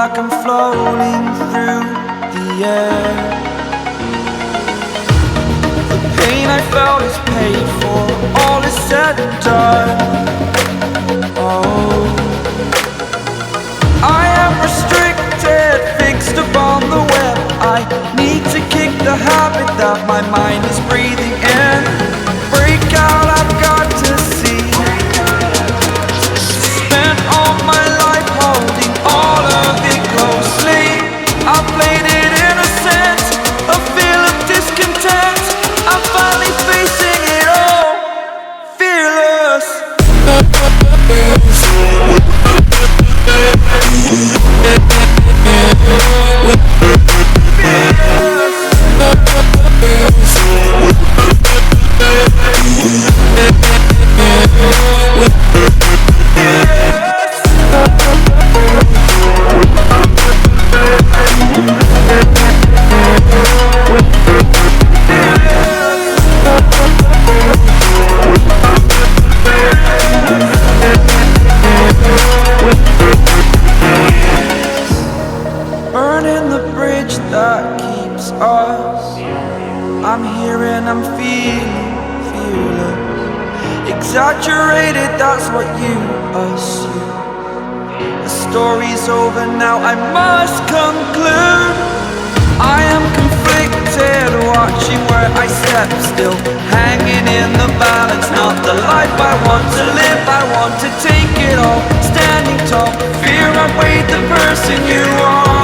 like I'm floating through the air. The pain I felt is paid for, all is said and done. Oh, I am restricted, fixed upon the web. I need to kick the habit that my mind is breathing in. Break out, I've got to see. Spent all my life holding all of it closely. I played it innocent, a feel of discontent. I'm finally facing it all, fearless. Burning the bridge that keeps us. I'm here and I'm feeling fearless. Exaggerated, that's what you assume. The story's over now, I must conclude. I am conflicted, watching where I step still, hanging in the balance. Not the life I want to live, I want to take it all. Standing tall, fear I weighed the person you are.